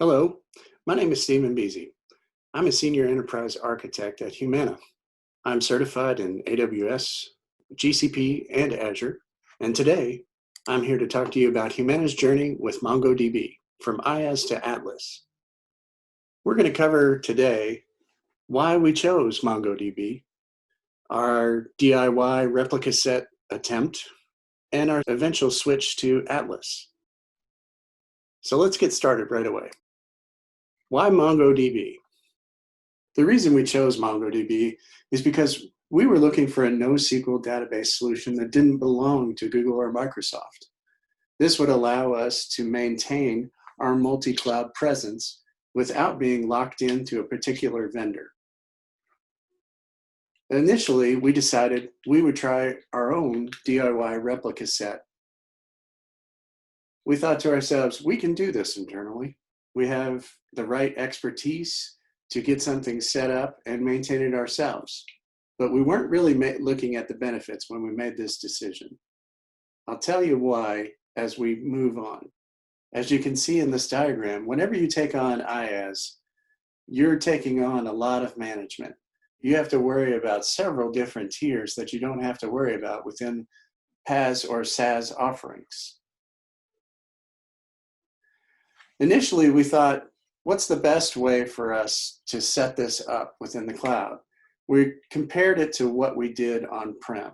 Hello, my name is Stephen Beasy. I'm a senior enterprise architect at Humana. I'm certified in AWS, GCP, and Azure, and today I'm here to talk to you about Humana's journey with MongoDB from IaaS to Atlas. We're going to cover today why we chose MongoDB, our DIY replica set attempt, and our eventual switch to Atlas. So let's get started right away. Why MongoDB? The reason we chose MongoDB is because we were looking for a NoSQL database solution that didn't belong to Google or Microsoft. This would allow us to maintain our multi-cloud presence without being locked into a particular vendor. Initially, we decided we would try our own DIY replica set. We thought to ourselves, we can do this internally. We have the right expertise to get something set up and maintain it ourselves. But we weren't really looking at the benefits when we made this decision. I'll tell you why as we move on. As you can see in this diagram, whenever you take on IaaS, you're taking on a lot of management. You have to worry about several different tiers that you don't have to worry about within PaaS or SaaS offerings. Initially, we thought, what's the best way for us to set this up within the cloud? We compared it to what we did on-prem.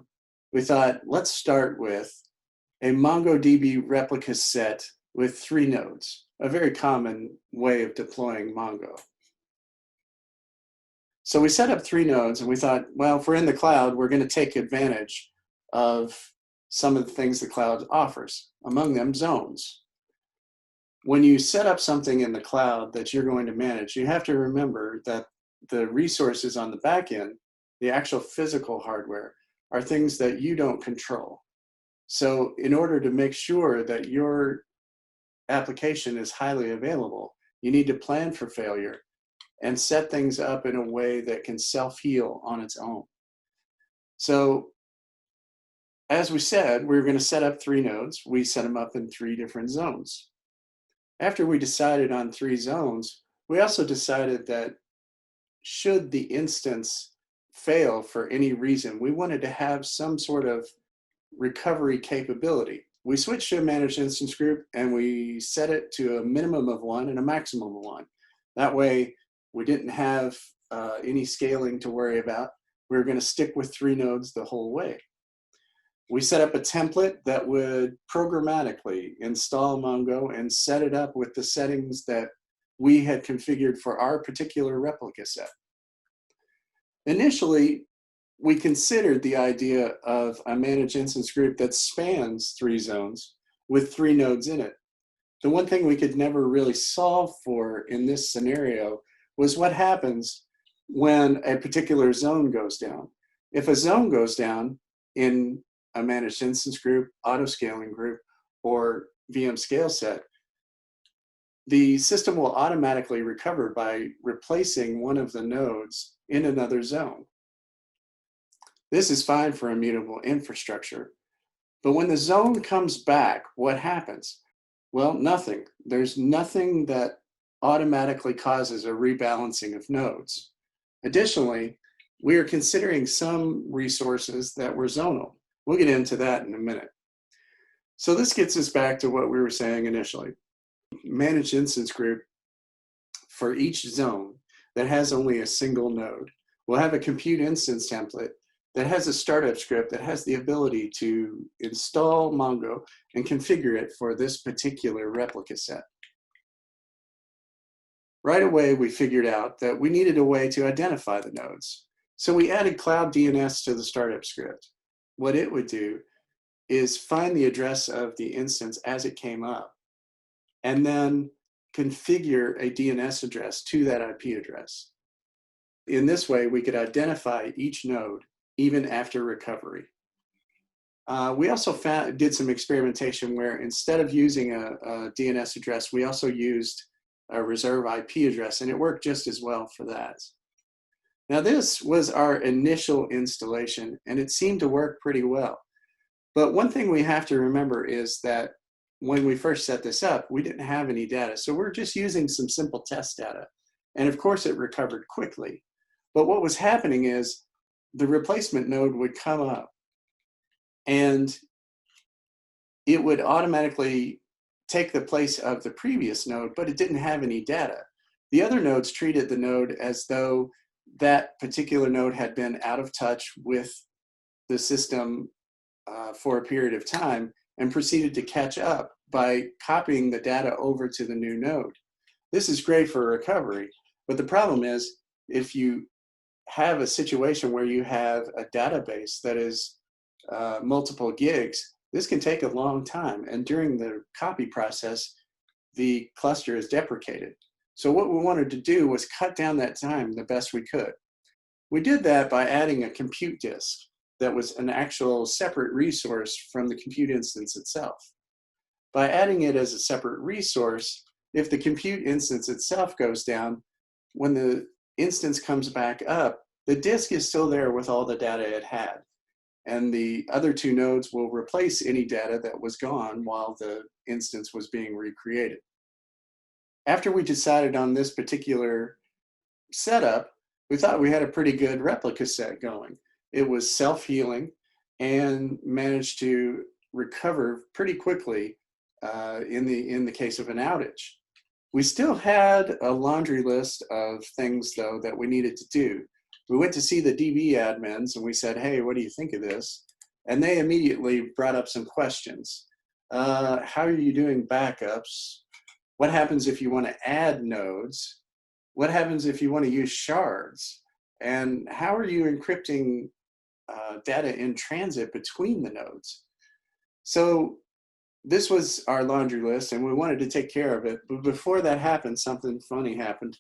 We thought, let's start with a MongoDB replica set with 3 nodes, a very common way of deploying Mongo. So we set up 3 nodes and we thought, well, if we're in the cloud, we're going to take advantage of some of the things the cloud offers, among them zones. When you set up something in the cloud that you're going to manage, you have to remember that the resources on the back end, the actual physical hardware, are things that you don't control. So in order to make sure that your application is highly available, you need to plan for failure and set things up in a way that can self-heal on its own. So as we said, we were going to set up 3 nodes. We set them up in 3 different zones. After we decided on 3 zones, we also decided that should the instance fail for any reason, we wanted to have some sort of recovery capability. We switched to a managed instance group and we set it to a minimum of 1 and a maximum of 1. That way, we didn't have any scaling to worry about. We were going to stick with 3 nodes the whole way. We set up a template that would programmatically install Mongo and set it up with the settings that we had configured for our particular replica set. Initially, we considered the idea of a managed instance group that spans 3 zones with 3 nodes in it. The one thing we could never really solve for in this scenario was what happens when a particular zone goes down. If a zone goes down in a managed instance group, auto-scaling group, or VM scale set, the system will automatically recover by replacing one of the nodes in another zone. This is fine for immutable infrastructure. But when the zone comes back, what happens? Well, nothing. There's nothing that automatically causes a rebalancing of nodes. Additionally, we are considering some resources that were zonal. We'll get into that in a minute. So this gets us back to what we were saying initially. Managed instance group for each zone that has only a single node. We'll have a compute instance template that has a startup script that has the ability to install Mongo and configure it for this particular replica set. Right away, we figured out that we needed a way to identify the nodes. So we added Cloud DNS to the startup script. What it would do is find the address of the instance as it came up, and then configure a DNS address to that IP address. In this way, we could identify each node even after recovery. We also did some experimentation where instead of using a DNS address, we also used a reserve IP address, and it worked just as well for that. Now this was our initial installation, and it seemed to work pretty well. But one thing we have to remember is that when we first set this up, we didn't have any data. So we're just using some simple test data. And of course it recovered quickly. But what was happening is the replacement node would come up and it would automatically take the place of the previous node, but it didn't have any data. The other nodes treated the node as though that particular node had been out of touch with the system for a period of time and proceeded to catch up by copying the data over to the new node. This is great for recovery, but the problem is if you have a situation where you have a database that is multiple gigs, this can take a long time, and during the copy process, the cluster is deprecated. So what we wanted to do was cut down that time the best we could. We did that by adding a compute disk that was an actual separate resource from the compute instance itself. By adding it as a separate resource, if the compute instance itself goes down, when the instance comes back up, the disk is still there with all the data it had. And the other two nodes will replace any data that was gone while the instance was being recreated. After we decided on this particular setup, we thought we had a pretty good replica set going. It was self-healing and managed to recover pretty quickly in the case of an outage. We still had a laundry list of things, though, that we needed to do. We went to see the DB admins and we said, hey, what do you think of this? And they immediately brought up some questions. How are you doing backups? What happens if you want to add nodes? What happens if you want to use shards? And how are you encrypting data in transit between the nodes? So this was our laundry list and we wanted to take care of it. But before that happened, something funny happened.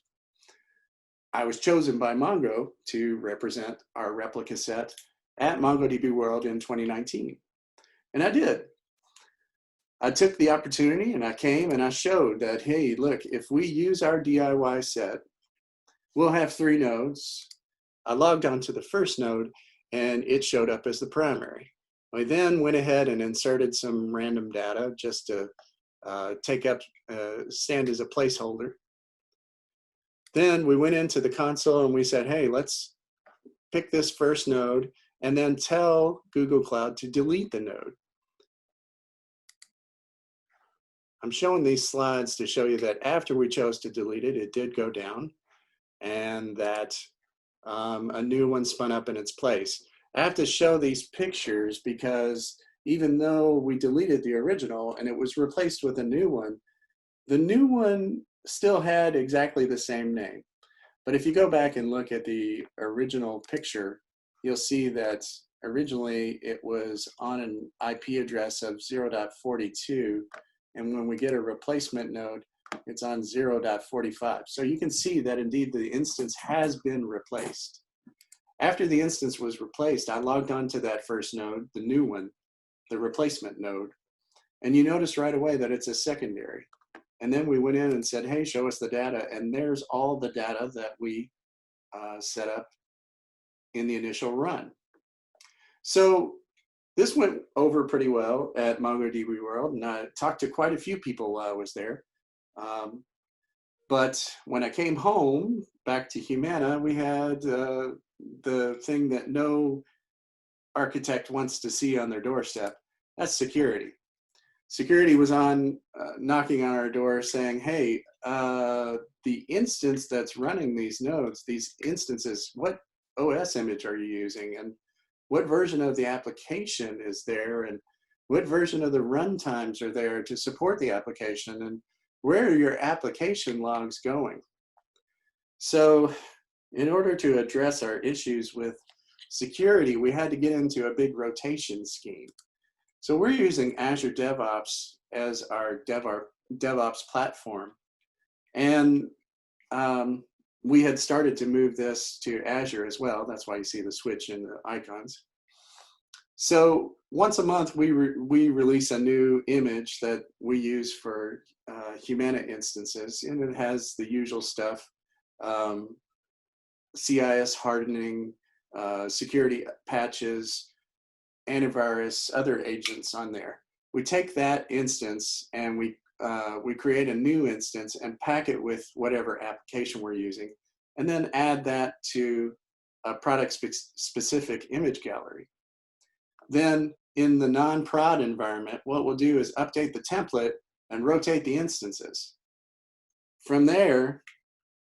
I was chosen by Mongo to represent our replica set at MongoDB World in 2019. And I did. I took the opportunity and I came and I showed that, hey, look, if we use our DIY set, we'll have 3 nodes. I logged onto the first node and it showed up as the primary. I then went ahead and inserted some random data just to stand as a placeholder. Then we went into the console and we said, hey, let's pick this first node and then tell Google Cloud to delete the node. I'm showing these slides to show you that after we chose to delete it, it did go down and that a new one spun up in its place. I have to show these pictures because even though we deleted the original and it was replaced with a new one, the new one still had exactly the same name. But if you go back and look at the original picture, you'll see that originally it was on an IP address of 0.42, and when we get a replacement node, it's on 0.45. So you can see that indeed the instance has been replaced. After the instance was replaced, I logged onto that first node, the new one, the replacement node, and you notice right away that it's a secondary. And then we went in and said, hey, show us the data. And there's all the data that we set up in the initial run. So this went over pretty well at MongoDB World. And I talked to quite a few people while I was there. But when I came home back to Humana, we had the thing that no architect wants to see on their doorstep. That's security. Security was on knocking on our door saying, hey, the instance that's running these nodes, these instances, what OS image are you using? And what version of the application is there? And what version of the runtimes are there to support the application? And where are your application logs going? So in order to address our issues with security, we had to get into a big rotation scheme. So we're using Azure DevOps as our DevOps platform. And we had started to move this to Azure as well. That's why you see the switch in the icons. So once a month, we release a new image that we use for Humana instances. And it has the usual stuff, CIS hardening, security patches, antivirus, other agents on there. we take that instance and we create a new instance and pack it with whatever application we're using, and then add that to a product specific image gallery. Then in the non-prod environment, what we'll do is update the template and rotate the instances. From there,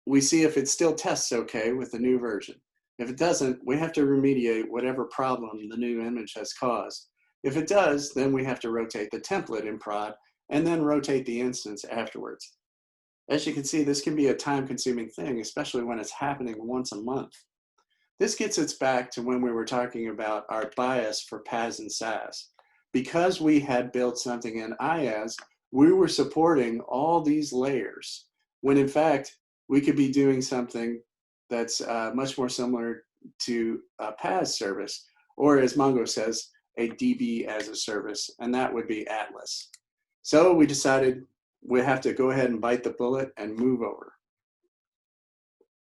we see if it still tests okay with the new version. If it doesn't, we have to remediate whatever problem the new image has caused. If it does, then we have to rotate the template in prod and then rotate the instance afterwards. As you can see, this can be a time-consuming thing, especially when it's happening once a month. This gets us back to when we were talking about our bias for PaaS and SaaS. Because we had built something in IaaS, we were supporting all these layers, when in fact, we could be doing something that's much more similar to a PaaS service, or as Mongo says, a DB as a service, and that would be Atlas. So we decided we have to go ahead and bite the bullet and move over.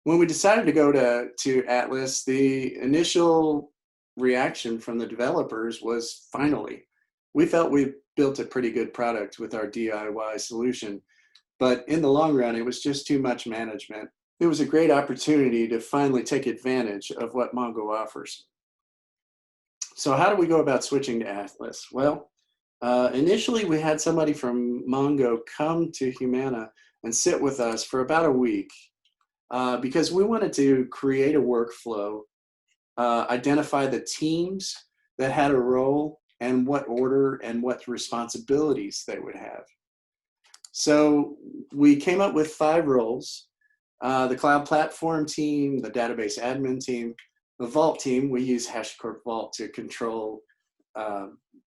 When we decided to go to Atlas, the initial reaction from the developers was finally. We felt we built a pretty good product with our DIY solution, but in the long run, it was just too much management. It was a great opportunity to finally take advantage of what Mongo offers. So how do we go about switching to Atlas? Well, initially we had somebody from Mongo come to Humana and sit with us for about a week because we wanted to create a workflow, identify the teams that had a role and what order and what responsibilities they would have. So we came up with 5 roles: the cloud platform team, the database admin team, the vault team. We use HashiCorp Vault to control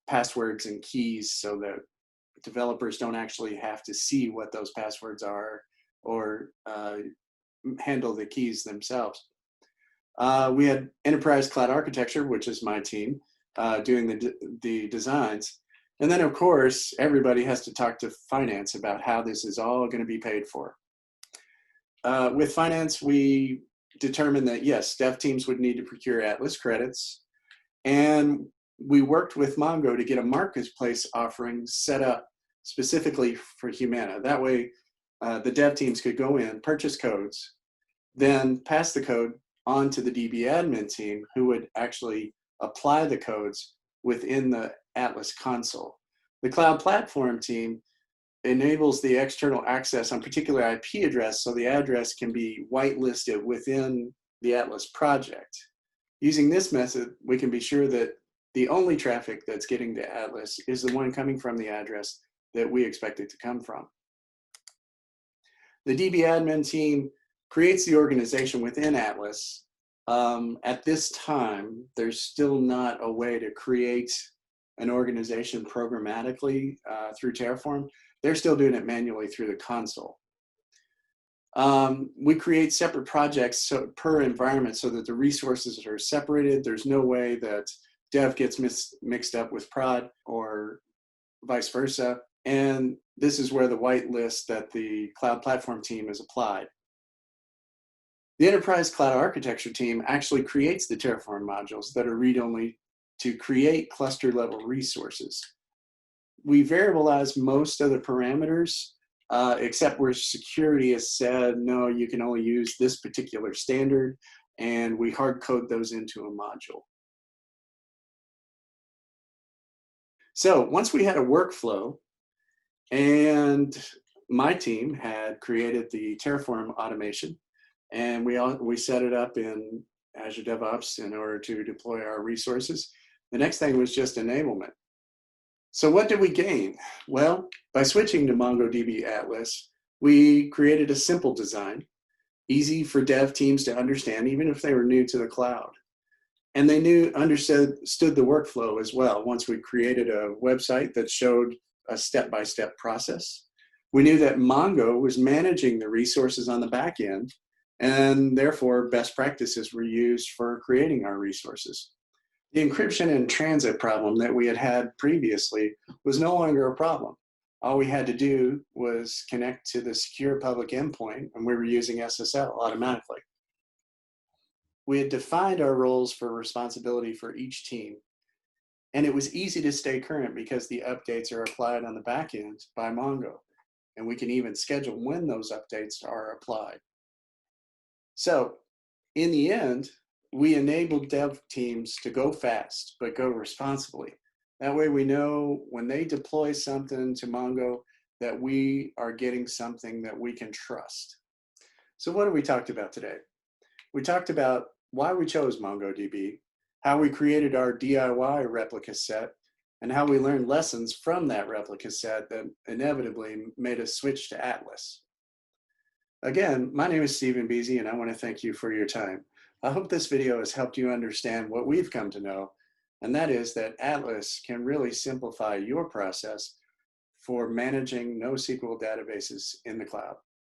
passwords and keys so that developers don't actually have to see what those passwords are or handle the keys themselves. We had enterprise cloud architecture, which is my team, doing the designs. And then, of course, everybody has to talk to finance about how this is all going to be paid for. With finance, we determined that, yes, dev teams would need to procure Atlas credits. And we worked with Mongo to get a marketplace offering set up specifically for Humana. That way, the dev teams could go in, purchase codes, then pass the code on to the DB admin team, who would actually apply the codes within the Atlas console. The cloud platform team enables the external access on particular IP address, so the address can be whitelisted within the Atlas project. Using this method, we can be sure that the only traffic that's getting to Atlas is the one coming from the address that we expect it to come from. The DB admin team creates the organization within Atlas. At this time, there's still not a way to create an organization programmatically through Terraform. They're still doing it manually through the console. We create separate projects per environment so that the resources are separated. There's no way that dev gets mixed up with prod or vice versa. And this is where the whitelist that the cloud platform team is applied. The enterprise cloud architecture team actually creates the Terraform modules that are read-only to create cluster level resources. We variabilize most of the parameters, except where security has said, no, you can only use this particular standard, and we hard code those into a module. So once we had a workflow, and my team had created the Terraform automation, and we set it up in Azure DevOps in order to deploy our resources. The next thing was just enablement. So what did we gain? Well, by switching to MongoDB Atlas, we created a simple design, easy for dev teams to understand, even if they were new to the cloud. And they understood the workflow as well. Once we created a website that showed a step-by-step process, we knew that Mongo was managing the resources on the back end, and therefore best practices were used for creating our resources. The encryption in transit problem that we had had previously was no longer a problem. All we had to do was connect to the secure public endpoint, and we were using SSL automatically. We had defined our roles for responsibility for each team. And it was easy to stay current because the updates are applied on the back end by Mongo. And we can even schedule when those updates are applied. So in the end, we enable dev teams to go fast, but go responsibly. That way we know when they deploy something to Mongo that we are getting something that we can trust. So what have we talked about today? We talked about why we chose MongoDB, how we created our DIY replica set, and how we learned lessons from that replica set that inevitably made us switch to Atlas. Again, my name is Stephen Beasy, and I want to thank you for your time. I hope this video has helped you understand what we've come to know, and that is that Atlas can really simplify your process for managing NoSQL databases in the cloud.